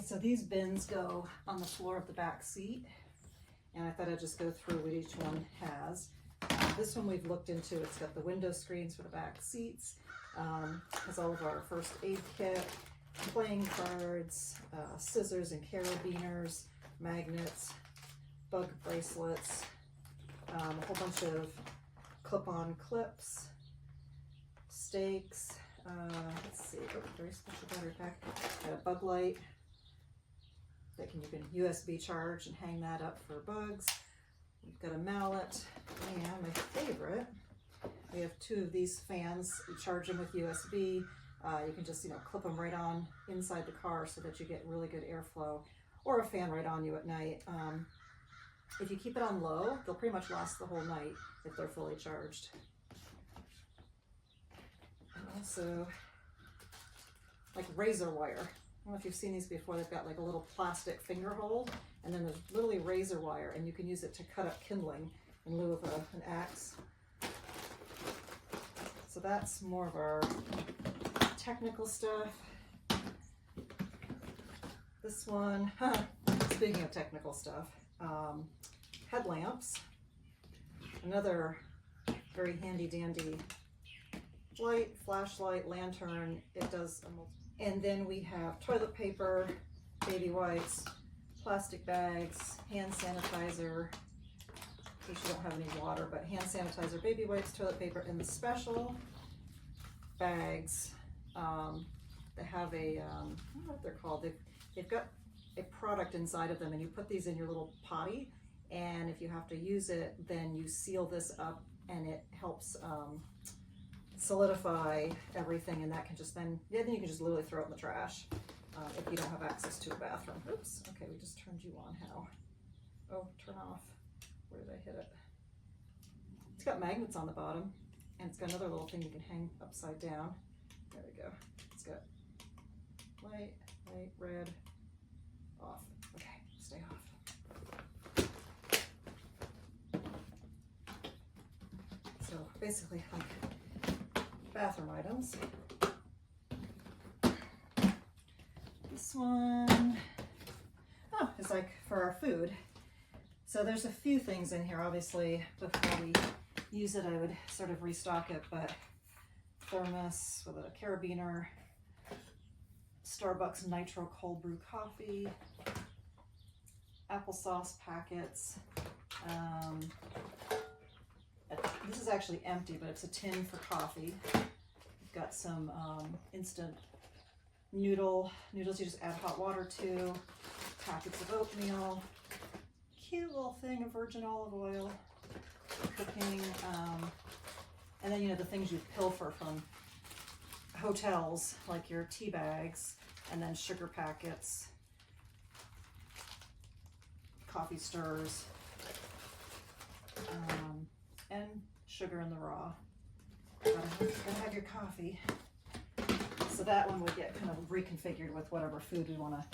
So these bins go on the floor of the back seat, and I thought I'd just go through what each one has. This one we've looked into. It's got the window screens for the back seats, has all of our first aid kit, playing cards, scissors and carabiners, magnets, bug bracelets, a whole bunch of clip-on clips, stakes, let's see, very special battery pack, got a bug light that you can USB charge and hang that up for bugs. We've got a mallet, and my favorite, we have two of these fans. You charge them with USB. You can just, clip them right on inside the car so that you get really good airflow, or a fan right on you at night. If you keep it on low, they'll pretty much last the whole night if they're fully charged. And also, like razor wire. I don't know if you've seen these before. They've got like a little plastic finger hold, and then there's literally razor wire, and you can use it to cut up kindling in lieu of an axe. So that's more of our technical stuff. This one, speaking of technical stuff, headlamps, another very handy dandy light, flashlight, lantern. It does, and then we have toilet paper, baby wipes, plastic bags, hand sanitizer, in case you don't have any water, but hand sanitizer, baby wipes, toilet paper, and the special bags that have a, I don't know what they're called. They've got a product inside of them, and you put these in your little potty, and if you have to use it, then you seal this up, and it helps solidify everything, and that can just then you can just literally throw it in the trash if you don't have access to a bathroom. Oops, okay, we just turned you on. How? Oh, turn off. Where did I hit it? It's got magnets on the bottom, and it's got another little thing you can hang upside down. There we go. It's got light, red, off. Okay, stay off. So basically, like bathroom items. This one, is like for our food. So there's a few things in here. Obviously, before we use it, I would sort of restock it, but thermos with a carabiner, Starbucks Nitro cold brew coffee, applesauce packets. This is actually empty, but it's a tin for coffee. We've got some instant noodles you just add hot water to, packets of oatmeal, cute little thing of virgin olive oil for cooking, and then the things you pilfer from hotels, like your tea bags, and then sugar packets, coffee stirs, and sugar in the raw. Gotta have your coffee. So that one would get kind of reconfigured with whatever food we want to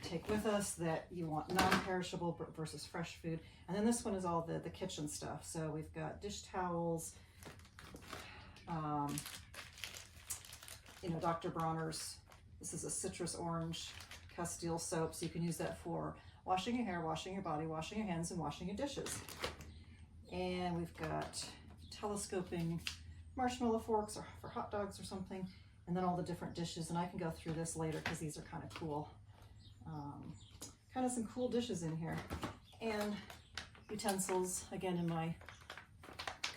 take with us that you want non-perishable versus fresh food. And then this one is all the kitchen stuff. So we've got dish towels, Dr. Bronner's, this is a citrus orange Castile soap, so you can use that for washing your hair, washing your body, washing your hands, and washing your dishes. And we've got telescoping marshmallow forks or for hot dogs or something, and then all the different dishes. And I can go through this later because these are kind of cool. Kind of some cool dishes in here. And utensils, again, in my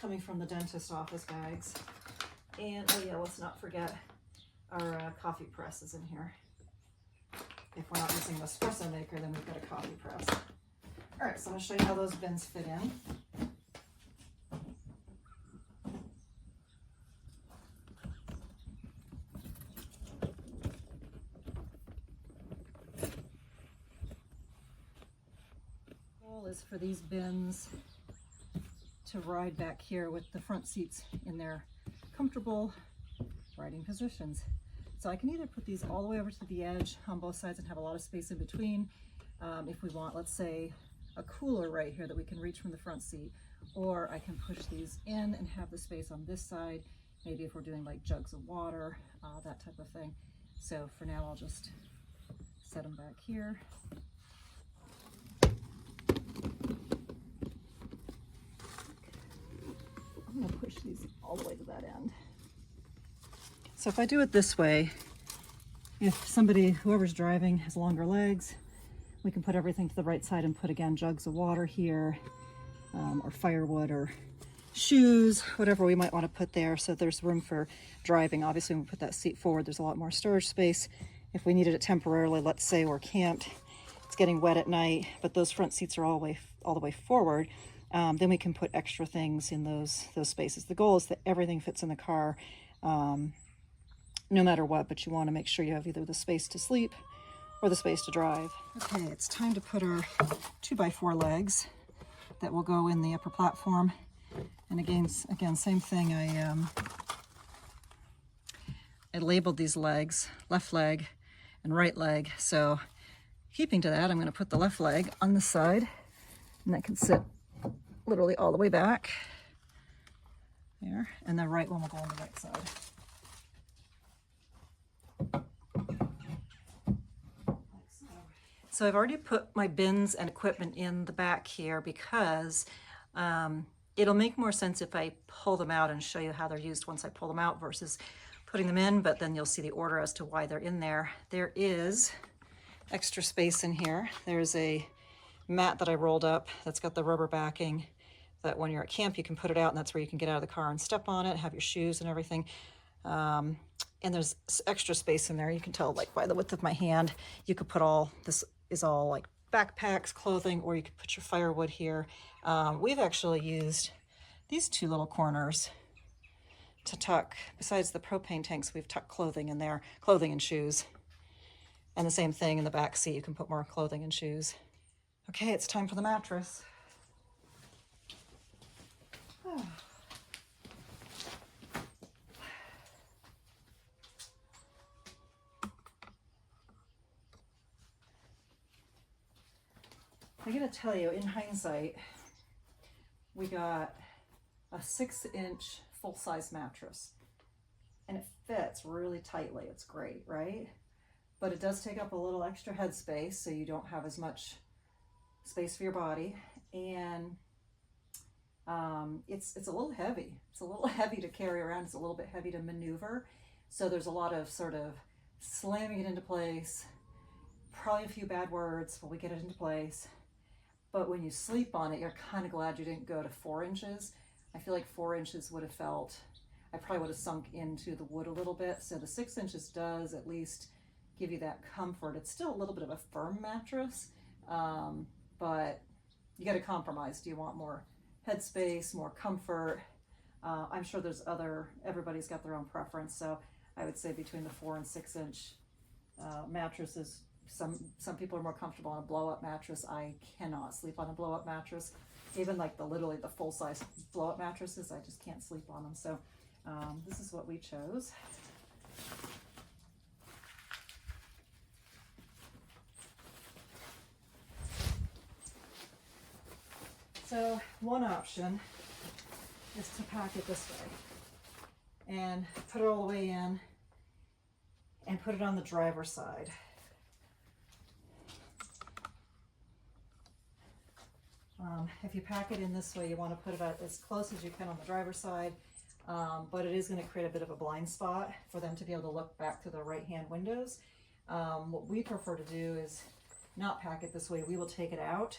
coming from the dentist office bags. And oh yeah, let's not forget our coffee press is in here. If we're not using an espresso maker, then we've got a coffee press. All right, so I'm gonna show you how those bins fit in. Is for these bins to ride back here with the front seats in their comfortable riding positions. So I can either put these all the way over to the edge on both sides and have a lot of space in between if we want, let's say, a cooler right here that we can reach from the front seat, or I can push these in and have the space on this side, maybe if we're doing like jugs of water, that type of thing. So for now I'll just set them back here. I'm going to push these all the way to that end. So if I do it this way, if somebody, whoever's driving, has longer legs, we can put everything to the right side and put, again, jugs of water here, or firewood, or shoes, whatever we might want to put there, so there's room for driving. Obviously, when we put that seat forward, there's a lot more storage space. If we needed it temporarily, let's say we're camped, it's getting wet at night, but those front seats are all the way forward, then we can put extra things in those spaces. The goal is that everything fits in the car, no matter what, but you want to make sure you have either the space to sleep or the space to drive. Okay, it's time to put our 2x4 legs that will go in the upper platform. And again, same thing. I labeled these legs, left leg and right leg. So keeping to that, I'm going to put the left leg on the side, and that can sit literally all the way back there. And the right one will go on the right side. So I've already put my bins and equipment in the back here because it'll make more sense if I pull them out and show you how they're used once I pull them out versus putting them in, but then you'll see the order as to why they're in there. There is extra space in here. There's a mat that I rolled up that's got the rubber backing that when you're at camp you can put it out, and that's where you can get out of the car and step on it, have your shoes and everything. And there's extra space in there. You can tell, like, by the width of my hand. You could put all, this is all like backpacks, clothing, or you could put your firewood here. We've actually used these two little corners to tuck, besides the propane tanks, we've tucked clothing in there, clothing and shoes. And the same thing in the back seat, you can put more clothing and shoes. Okay, it's time for the mattress. I gotta tell you, in hindsight, we got a 6-inch full-size mattress, and it fits really tightly. It's great, right? But it does take up a little extra head space, so you don't have as much space for your body, and it's a little heavy. It's a little heavy to carry around. It's a little bit heavy to maneuver, so there's a lot of sort of slamming it into place, probably a few bad words when we get it into place. But when you sleep on it, you're kind of glad you didn't go to 4 inches. I feel like 4 inches would have felt, I probably would have sunk into the wood a little bit. So the 6 inches does at least give you that comfort. It's still a little bit of a firm mattress, but you got to compromise. Do you want more headspace, more comfort? I'm sure there's everybody's got their own preference. So I would say between the 4 and 6 inch mattresses. Some people are more comfortable on a blow-up mattress. I cannot sleep on a blow-up mattress. Even like literally the full-size blow-up mattresses, I just can't sleep on them. So this is what we chose. So one option is to pack it this way and put it all the way in and put it on the driver's side. If you pack it in this way, you want to put it as close as you can on the driver's side, but it is going to create a bit of a blind spot for them to be able to look back to the right-hand windows. What we prefer to do is not pack it this way. We will take it out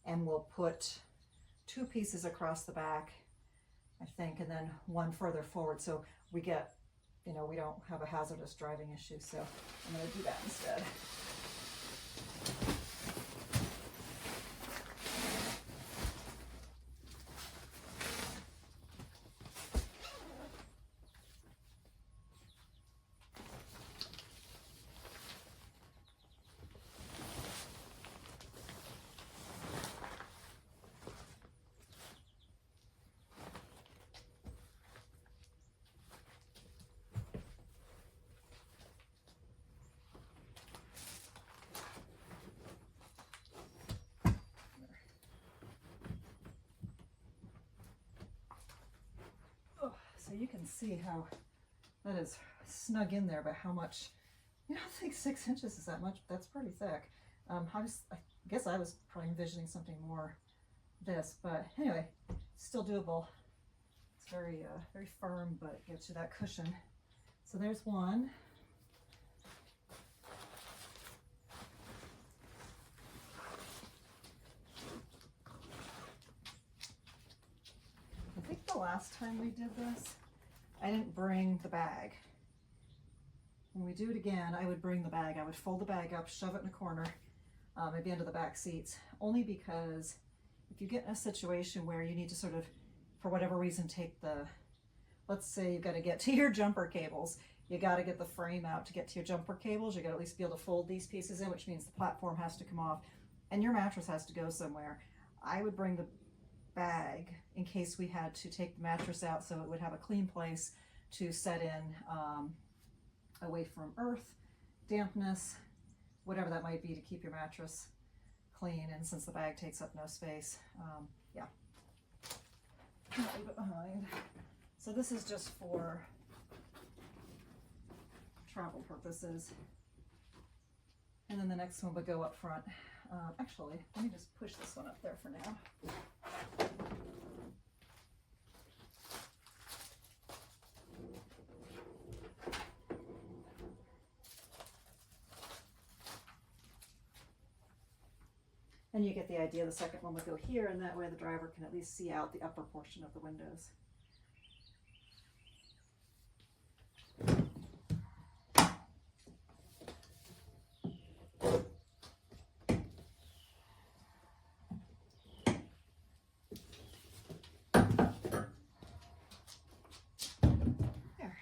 and we'll put 2 pieces across the back, I think, and then one further forward, so we get, we don't have a hazardous driving issue. So I'm going to do that instead. So you can see how that is snug in there, but how much You don't think 6 inches is that much, but that's pretty thick. I guess I was probably envisioning something more this, but anyway, still doable. It's very, very firm, but it gives you that cushion. So there's one. I think the last time we did this, I didn't bring the bag. When we do it again, I would bring the bag. I would fold the bag up, shove it in a corner, maybe under the back seats, only because if you get in a situation where you need to sort of, for whatever reason, take the, let's say you've got to get to your jumper cables, you got to get the frame out to get to your jumper cables, you got to at least be able to fold these pieces in, which means the platform has to come off and your mattress has to go somewhere. I would bring the bag in case we had to take the mattress out so it would have a clean place to set in, away from earth, dampness, whatever that might be, to keep your mattress clean. And since the bag takes up no space, yeah, leave it behind. So this is just for travel purposes. And then the next one would go up front. Actually, let me just push this one up there for now. And you get the idea. The second one would go here, and that way the driver can at least see out the upper portion of the windows. There.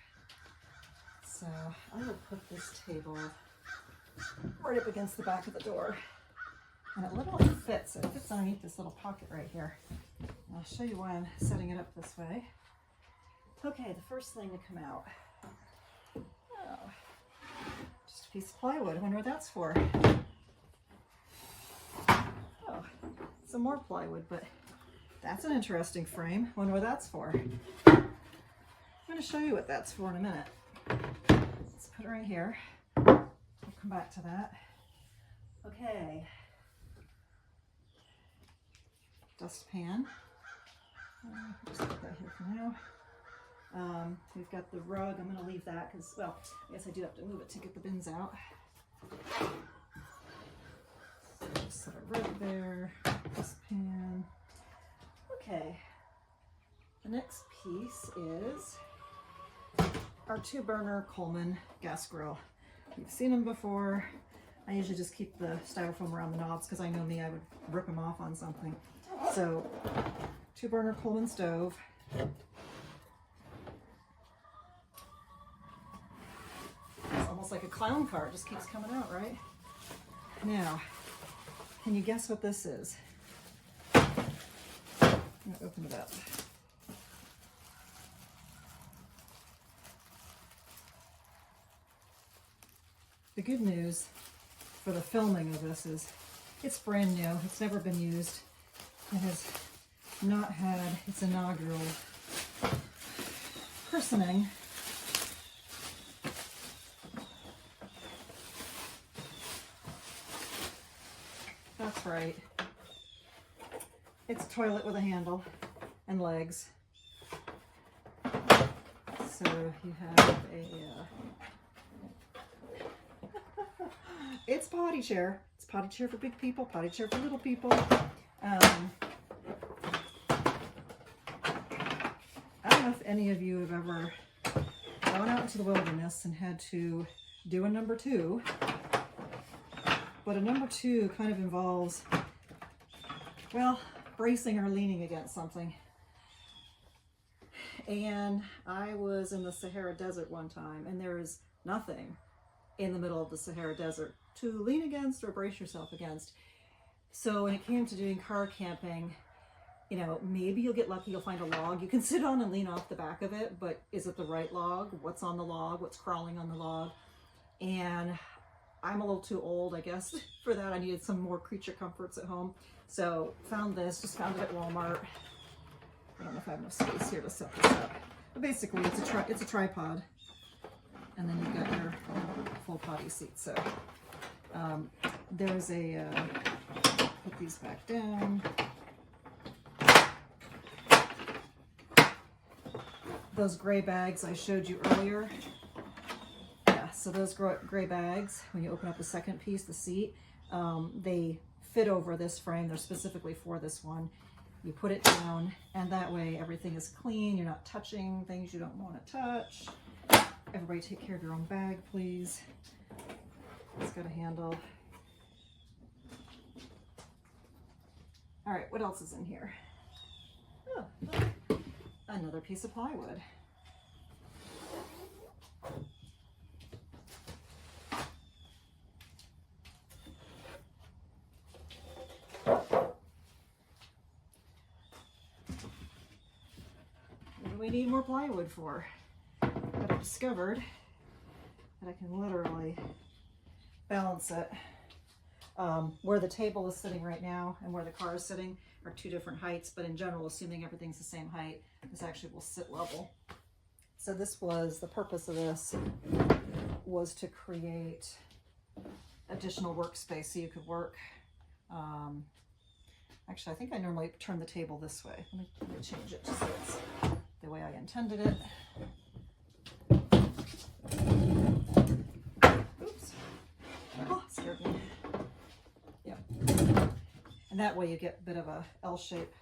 So I will put this table right up against the back of the door. And it literally fits. It fits underneath this little pocket right here. I'll show you why I'm setting it up this way. Okay, the first thing to come out. Oh, just a piece of plywood. I wonder what that's for. Oh, some more plywood, but that's an interesting frame. I wonder what that's for. I'm going to show you what that's for in a minute. Let's put it right here. We'll come back to that. Okay. Dustpan. Just put that here for now. We've got the rug. I'm going to leave that because, well, I guess I do have to move it to get the bins out. So just set a rug there. Dustpan. Okay. The next piece is our 2-burner Coleman gas grill. You've seen them before. I usually just keep the styrofoam around the knobs because I know me, I would rip them off on something. So, 2-burner Coleman stove. It's almost like a clown car. It just keeps coming out, right? Now, can you guess what this is? I'm going to open it up. The good news for the filming of this is it's brand new. It's never been used. It has not had its inaugural christening. That's right. It's a toilet with a handle and legs. So you have a it's potty chair. It's potty chair for big people, potty chair for little people. I don't know if any of you have ever gone out into the wilderness and had to do a number 2, but a number 2 kind of involves, well, bracing or leaning against something. And I was in the Sahara Desert one time, and there is nothing in the middle of the Sahara Desert to lean against or brace yourself against. So when it came to doing car camping, you know, maybe you'll get lucky, you'll find a log you can sit on and lean off the back of it, but is it the right log? What's on the log? What's crawling on the log? And I'm a little too old, I guess, for that. I needed some more creature comforts at home. So found this, just found it at Walmart. I don't know if I have enough space here to set this up. But basically, it's a tripod. And then you've got your double potty seat. So there's a, put these back down. Those gray bags I showed you earlier. Yeah, so those gray bags, when you open up the second piece, the seat, they fit over this frame. They're specifically for this one. You put it down, and that way everything is clean. You're not touching things you don't want to touch. Everybody take care of your own bag, please. It's got a handle. All right, what else is in here? Oh, another piece of plywood. What do we need more plywood for? But I discovered that I can literally balance it. Where the table is sitting right now and where the car is sitting are two different heights, but in general, assuming everything's the same height, this actually will sit level. So this was, the purpose of this was to create additional workspace so you could work. Actually, I think I normally turn the table this way. Let me change it so it's the way I intended it. Oops. Oh, scared me. Yep. And that way you get a bit of a L-shape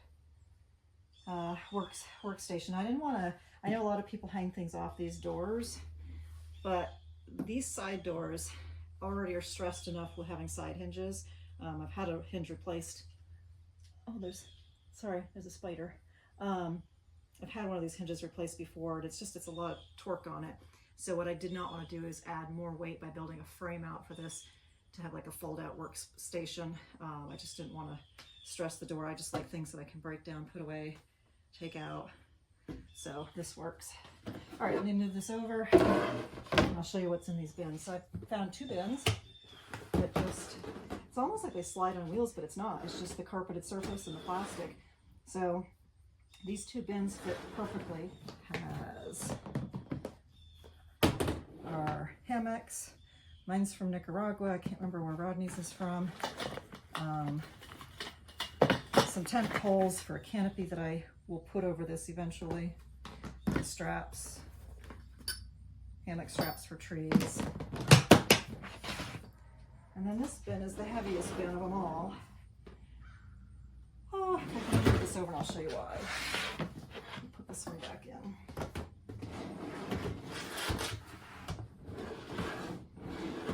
workstation. I didn't want to, I know a lot of people hang things off these doors, but these side doors already are stressed enough with having side hinges. I've had a hinge replaced. Oh, there's a spider. I've had one of these hinges replaced before, and it's a lot of torque on it. So what I did not want to do is add more weight by building a frame out for this to have like a fold-out workstation. I just didn't want to stress the door. I just like things that I can break down, put away, take out. So this works. All right, let me move this over, and I'll show you what's in these bins. So I found two bins that just, it's almost like they slide on wheels, but it's not. It's just the carpeted surface and the plastic. So these two bins fit perfectly. Has our hammocks. Mine's from Nicaragua. I can't remember where Rodney's is from. Some tent poles for a canopy that I will put over this eventually. Straps, hammock straps for trees. And then this bin is the heaviest bin of them all. Oh, I can move this over and I'll show you why. Put this one back in.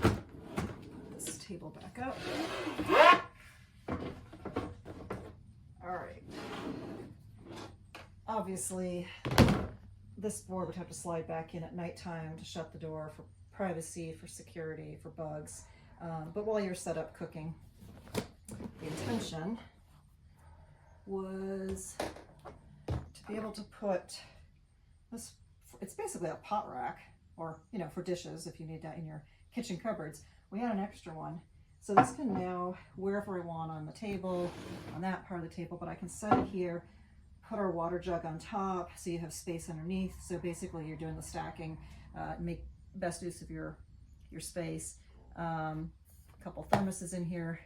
Put this table back up. All right. Obviously, this board would have to slide back in at nighttime to shut the door for privacy, for security, for bugs. But while you're set up cooking, the intention was to be able to put this, it's basically a pot rack, or, you know, for dishes if you need that in your kitchen cupboards. We had an extra one. So this can now, wherever I want on the table, on that part of the table, but I can set it here, put our water jug on top so you have space underneath. So basically you're doing the stacking, make best use of your space. A couple thermoses in here.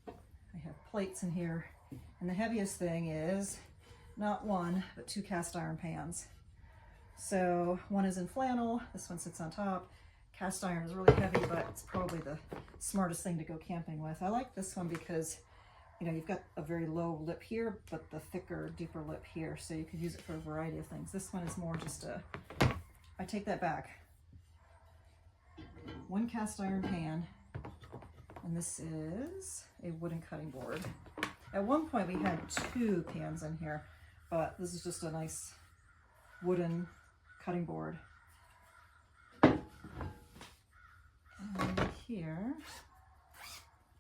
I have plates in here. And the heaviest thing is not one, but two cast iron pans. So one is in flannel, this one sits on top. Cast iron is really heavy, but it's probably the smartest thing to go camping with. I like this one because, you know, you've got a very low lip here, but the thicker, deeper lip here, so you can use it for a variety of things. This one is more just a, I take that back. One cast iron pan, and this is a wooden cutting board. At one point we had two pans in here, but this is just a nice wooden cutting board. And here,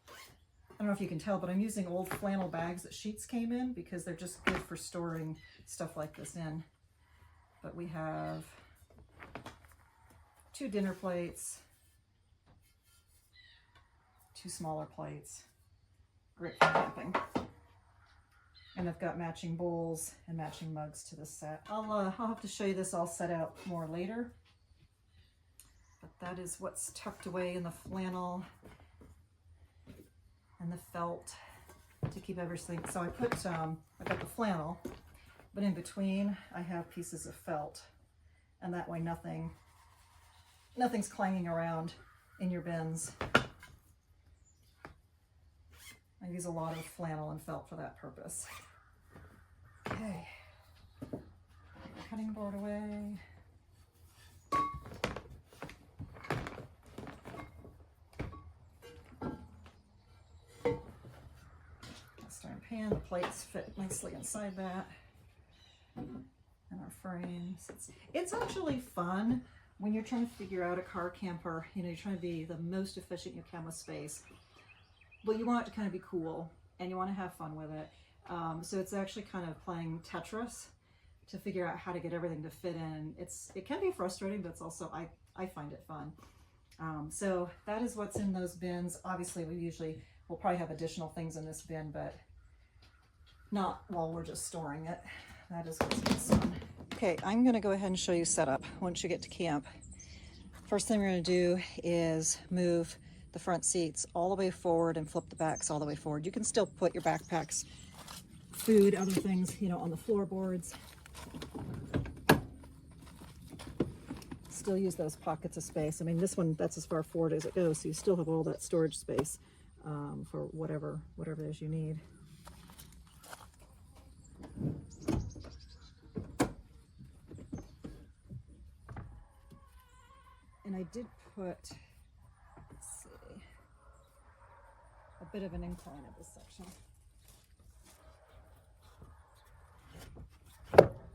I don't know if you can tell, but I'm using old flannel bags that sheets came in because they're just good for storing stuff like this in. But we have two dinner plates, two smaller plates, great for camping. And I've got matching bowls and matching mugs to this set. I'll have to show you this all set out more later. But that is what's tucked away in the flannel and the felt to keep everything. So I put, I got the flannel, but in between I have pieces of felt, and that way nothing's clanging around in your bins. I use a lot of flannel and felt for that purpose. Okay, cutting board away. Cast iron pan, the plates fit nicely inside that. And our frames. It's actually fun when you're trying to figure out a car camper. You know, you're trying to be the most efficient you can with space. Well, you want it to kind of be cool and you want to have fun with it. So it's actually kind of playing Tetris to figure out how to get everything to fit in. It can be frustrating, but it's also, I find it fun. So that is what's in those bins. Obviously, we'll probably have additional things in this bin, but not while we're just storing it. That is what's in this one. Okay, I'm going to go ahead and show you setup once you get to camp. First thing we're going to do is move the front seats all the way forward and flip the backs all the way forward. You can still put your backpacks, food, other things, you know, on the floorboards. Still use those pockets of space. I mean, this one, that's as far forward as it goes, so you still have all that storage space for whatever it is you need. And I did put, let's see, a bit of an incline at this section.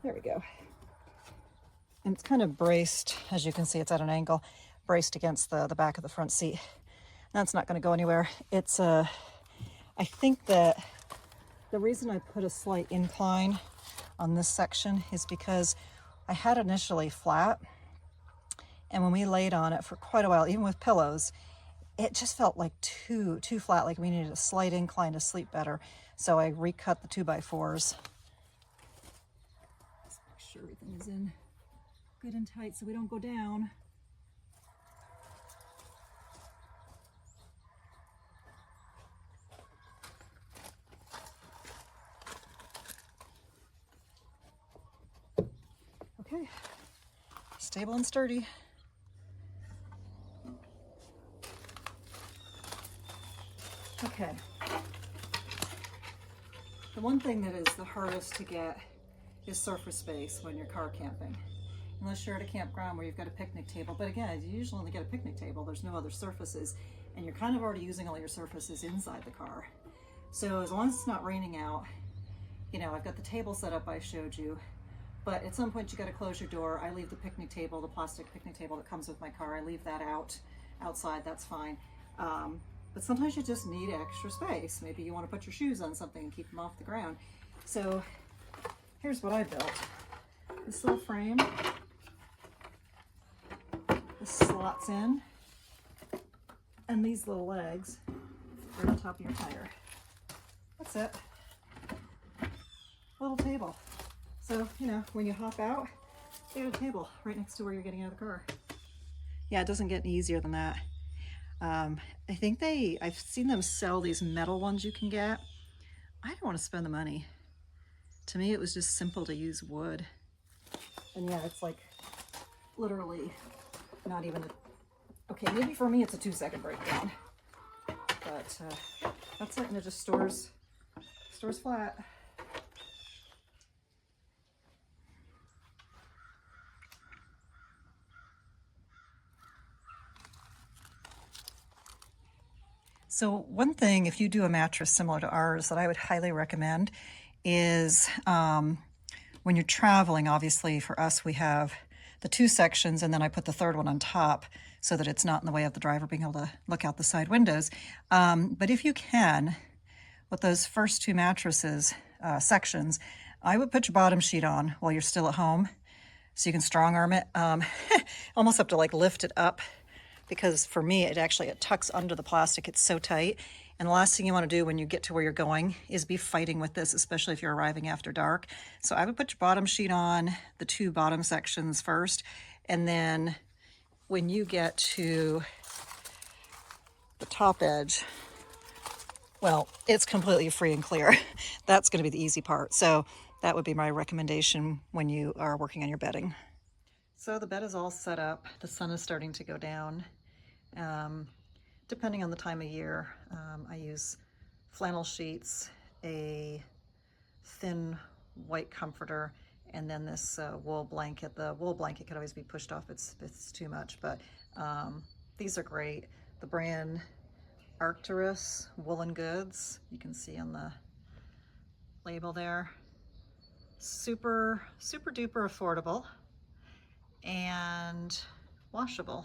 There we go. And it's kind of braced, as you can see, it's at an angle, braced against the back of the front seat. That's not going to go anywhere. It's I think that the reason I put a slight incline on this section is because I had initially flat, and when we laid on it for quite a while, even with pillows, it just felt like too flat, like we needed a slight incline to sleep better. So I recut the 2x4s. Just make sure everything is in good and tight so we don't go down. Okay, stable and sturdy. Okay, the one thing that is the hardest to get is surface space when you're car camping. Unless you're at a campground where you've got a picnic table. But again, you usually only get a picnic table. There's no other surfaces. And you're kind of already using all your surfaces inside the car. So as long as it's not raining out, you know, I've got the table set up I showed you. But at some point you got to close your door. I leave the picnic table, the plastic picnic table that comes with my car. I leave that outside. That's fine. But sometimes you just need extra space. Maybe you want to put your shoes on something and keep them off the ground. So here's what I built. This little frame. This slots in, and these little legs right on top of your tire. That's it. Little table. So, you know, when you hop out, you got a table right next to where you're getting out of the car. Yeah, it doesn't get any easier than that. I think I've seen them sell these metal ones you can get. I don't want to spend the money. To me, it was just simple to use wood. And yeah, it's like literally not even okay, maybe for me it's a 2-second breakdown. But that's it, and it just stores flat. So one thing, if you do a mattress similar to ours, that I would highly recommend is when you're traveling, obviously for us, we have the 2 sections, and then I put the third one on top so that it's not in the way of the driver being able to look out the side windows. But if you can, with those first 2 mattresses sections, I would put your bottom sheet on while you're still at home so you can strong arm it. Almost have to like lift it up, because for me, it tucks under the plastic. It's so tight. And the last thing you want to do when you get to where you're going is be fighting with this, especially if you're arriving after dark. So I would put your bottom sheet on, the 2 bottom sections first, and then when you get to the top edge, well, it's completely free and clear. That's going to be the easy part. So that would be my recommendation when you are working on your bedding. So the bed is all set up. The sun is starting to go down. Depending on the time of year, I use flannel sheets, a thin white comforter, and then this wool blanket. The wool blanket could always be pushed off if it's too much, but these are great. The brand Arcturus Woolen Goods, you can see on the label there. Super, super duper affordable and washable.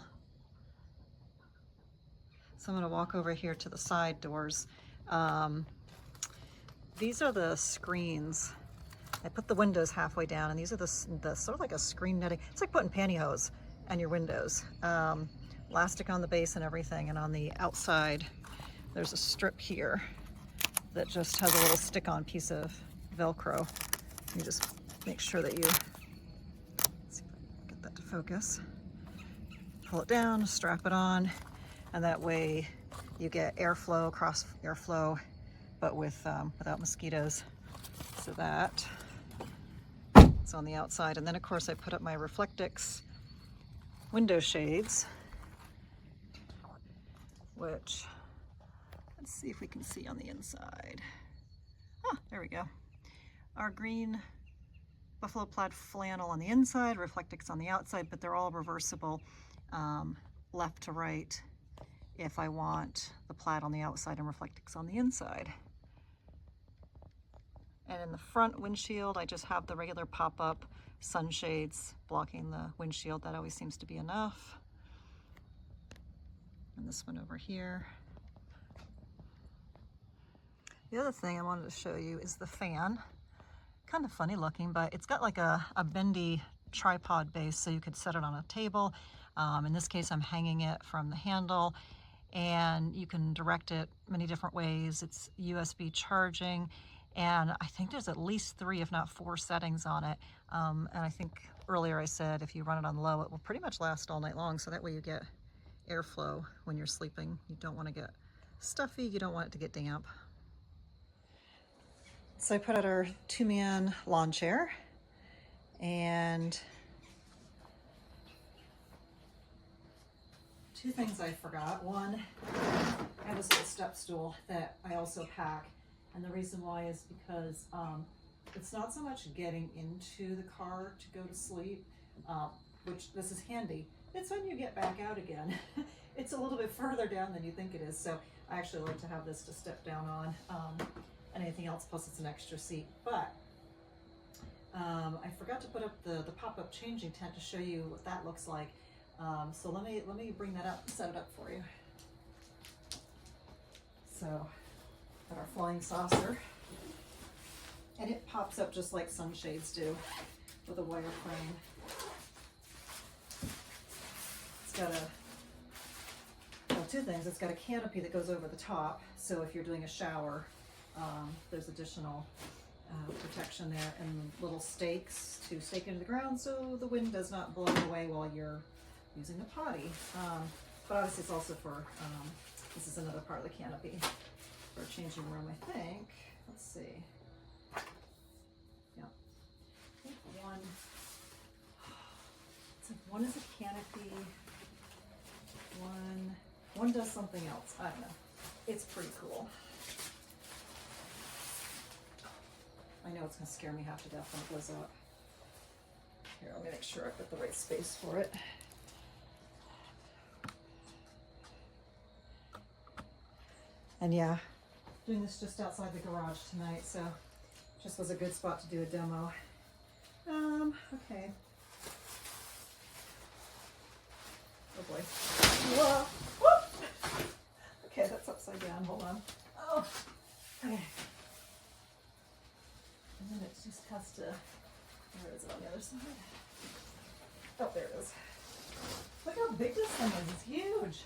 So I'm going to walk over here to the side doors. These are the screens. I put the windows halfway down, and these are the sort of like a screen netting. It's like putting pantyhose on your windows. Elastic on the base and everything, and on the outside there's a strip here that just has a little stick-on piece of Velcro. You just make sure that you, let's see if I can get that to focus. Pull it down, strap it on, and that way you get airflow, cross airflow, but without mosquitoes. So that it's on the outside. And then of course I put up my Reflectix window shades, which, let's see if we can see on the inside. Ah, there we go. Our green buffalo plaid flannel on the inside, Reflectix on the outside, but they're all reversible left to right if I want the plaid on the outside and Reflectix on the inside. And in the front windshield, I just have the regular pop-up sunshades blocking the windshield. That always seems to be enough. And this one over here. The other thing I wanted to show you is the fan. Kind of funny looking, but it's got like a bendy tripod base, so you could set it on a table. In this case, I'm hanging it from the handle, and you can direct it many different ways. It's USB charging, and I think there's at least 3, if not 4 settings on it. And I think earlier I said if you run it on low, it will pretty much last all night long, so that way you get airflow when you're sleeping. You don't want to get stuffy, you don't want it to get damp. So I put out our 2-man lawn chair, and 2 things I forgot. One, I have this little step stool that I also pack, and the reason why is because it's not so much getting into the car to go to sleep, which this is handy. It's when you get back out again. It's a little bit further down than you think it is, so I actually like to have this to step down on. And anything else, plus it's an extra seat. But I forgot to put up the pop-up changing tent to show you what that looks like. So let me bring that up and set it up for you. So got our flying saucer, and it pops up just like sunshades do with a wire frame. It's got well, 2 things. It's got a canopy that goes over the top, so if you're doing a shower, there's additional protection there, and little stakes to stake into the ground so the wind does not blow away while you're using the potty. But obviously it's also for, this is another part of the canopy for a changing room, I think. Let's see. Yeah. I think it's like one is a canopy, one does something else. I don't know. It's pretty cool. I know it's going to scare me half to death when it goes up. Here, let me make sure I've got the right space for it. And yeah, doing this just outside the garage tonight, so just was a good spot to do a demo. Okay. Oh boy. Whoa. Whoop. Okay, that's upside down. Hold on. Oh. Okay. And then it just has to, where is it on the other side? Oh, there it is. Look how big this thing is. It's huge.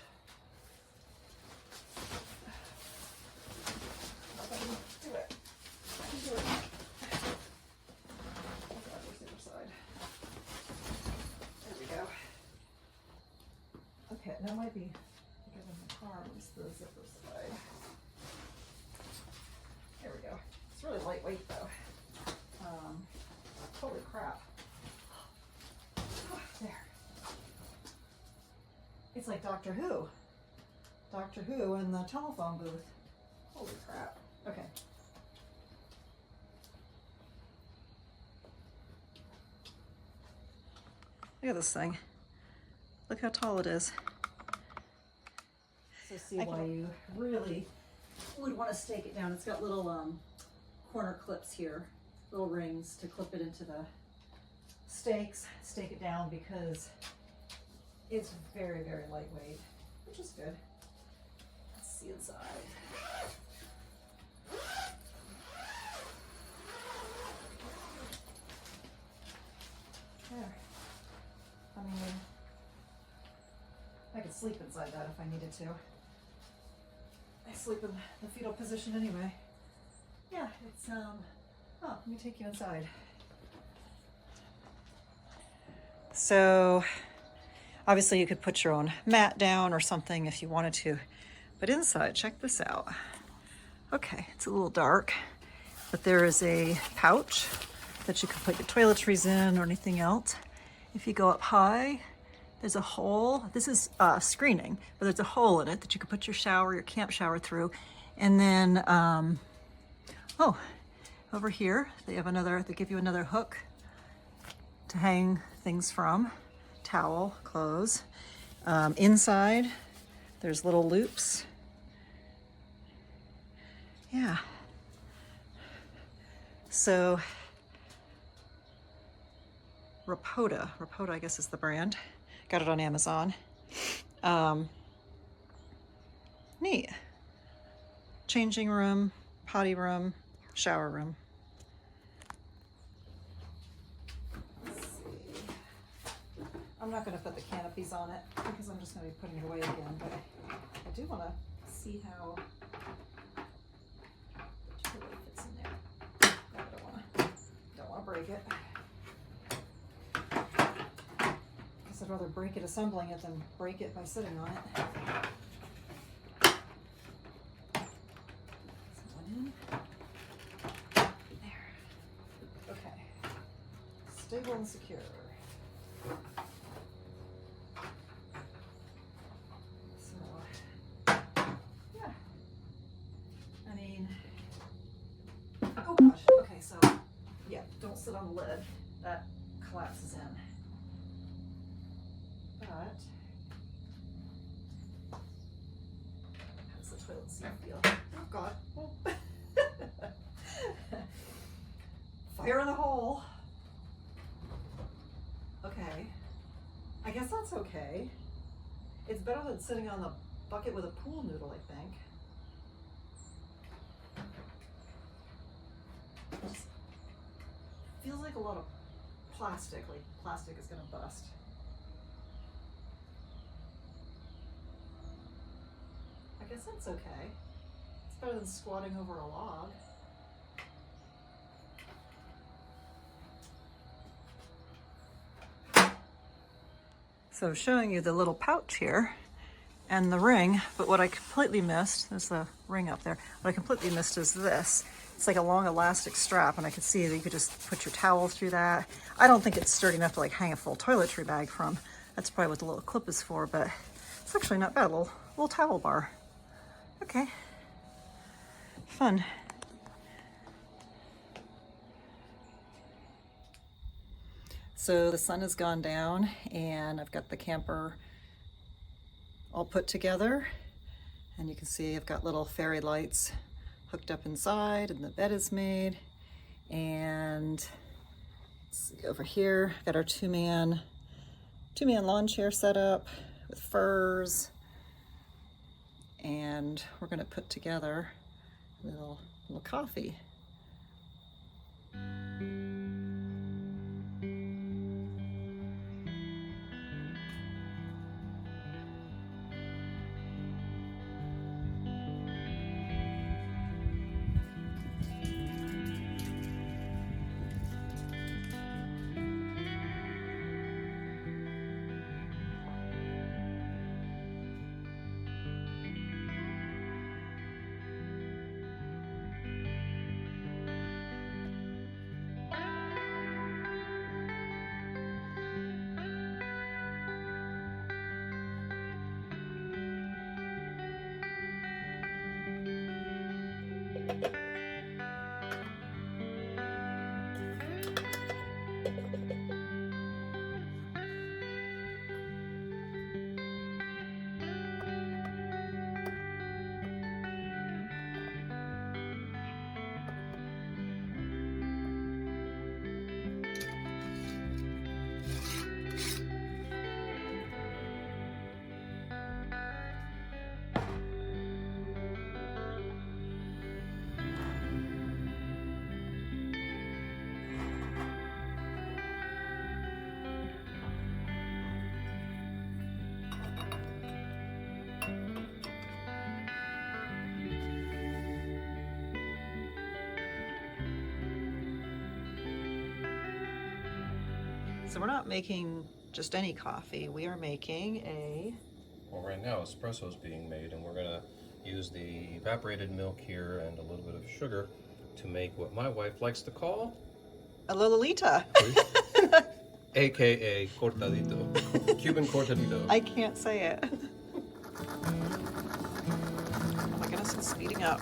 Do it. Do it. Oh God, where's the other side? There we go. heavy to get in the car. Where's the zipper side? There we go. It's really lightweight though. Holy crap. There. It's like Doctor Who. Doctor Who in the telephone booth. Holy crap. Okay. Look at this thing. Look how tall it is. So see why you really would want to stake it down. It's got little corner clips here, little rings to clip it into the stakes, stake it down, because it's very, very lightweight, which is good. Let's see inside. There. I mean, I could sleep inside that if I needed to. I sleep in the fetal position anyway. Yeah, it's, oh, let me take you inside. So, obviously you could put your own mat down or something if you wanted to, but inside, check this out. Okay, it's a little dark, but there is a pouch that you can put your toiletries in or anything else. If you go up high, there's a hole. This is screening, but there's a hole in it that you can put your shower, your camp shower through. And then, oh, over here, they give you another hook to hang things from, towel, clothes. Inside, there's little loops. Yeah. So, Rapota I guess is the brand. Got it on Amazon. Neat. Changing room, potty room, shower room. Let's see. I'm not going to put the canopies on it because I'm just going to be putting it away again, but I do want to see how the toilet fits in there. I don't want to break it. I'd rather break it assembling it than break it by sitting on it. One in. There. Okay. Stable and secure. So, yeah. I mean, oh gosh. Okay, so, yeah, don't sit on the lid. That collapses in. But how does the toilet seat feel? Oh God. Oh. Fire in the hole. Okay. I guess that's okay. It's better than sitting on the bucket with a pool noodle, I think. It just feels like a lot of plastic, like plastic is gonna bust. I guess that's okay. It's better than squatting over a log. So showing you the little pouch here and the ring, but what I completely missed, there's the ring up there, what I completely missed is this. It's like a long elastic strap, and I could see that you could just put your towel through that. I don't think it's sturdy enough to like hang a full toiletry bag from. That's probably what the little clip is for, but it's actually not bad, a little towel bar. Okay, fun. So the sun has gone down and I've got the camper all put together, and you can see I've got little fairy lights hooked up inside, and the bed is made. And let's see, over here, got our two-man lawn chair set up with furs. And we're going to put together a little coffee. So we're not making just any coffee. We are making a... Well, right now espresso is being made, and we're gonna use the evaporated milk here and a little bit of sugar to make what my wife likes to call a Lolita. AKA cortadito. Cuban cortadito. I can't say it. Oh my goodness, it's speeding up.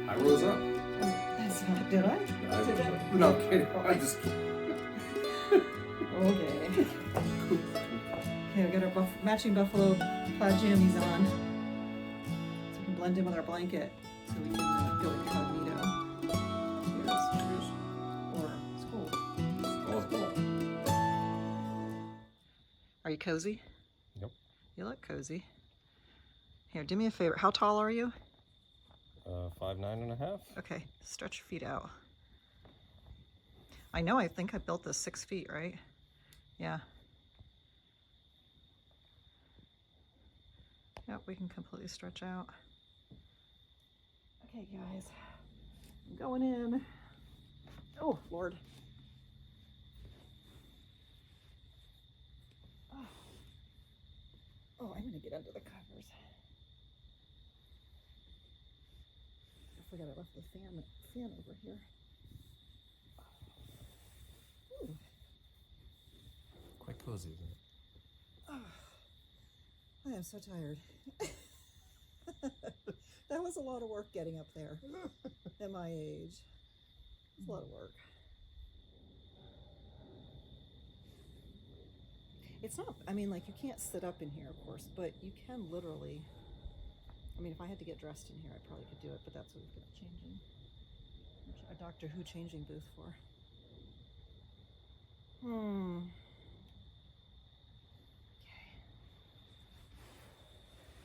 I rose up. That's not, did I? I rose up. No, I'm kidding. I just... Okay. Okay, we got our matching buffalo plaid jammies on. So we can blend in with our blanket so we can go incognito. Here's or school. Oh, it's cool. Are you cozy? Yep. You look cozy. Here, do me a favor. How tall are you? 5'9.5". Okay, stretch your feet out. I think I built this 6 feet, right? Yeah. Yep, we can completely stretch out. Okay, guys, I'm going in. Oh, Lord. Oh, I'm gonna get under the covers. I forgot I left the fan over here. Ooh. Quite cozy, isn't it? Oh, I am so tired. That was a lot of work getting up there at my age. It's a lot of work. It's not, I mean, like, you can't sit up in here, of course, but you can literally, I mean, if I had to get dressed in here, I probably could do it, but that's what we've got changing. A Doctor Who changing booth for. Okay.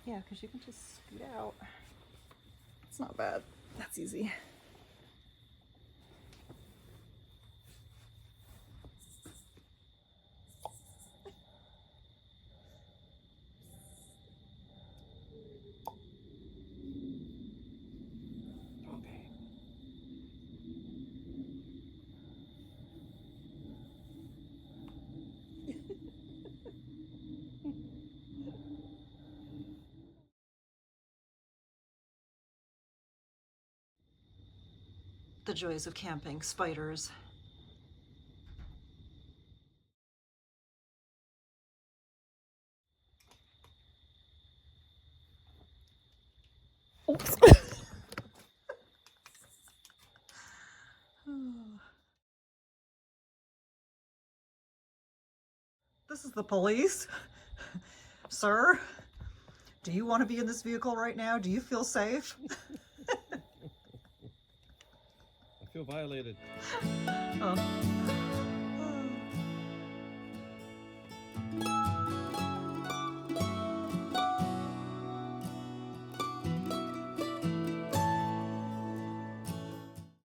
Yeah, because you can just scoot out. It's not bad. That's easy. The joys of camping, spiders. Oops. This is the police. Sir, do you want to be in this vehicle right now? Do you feel safe? I feel violated. Oh.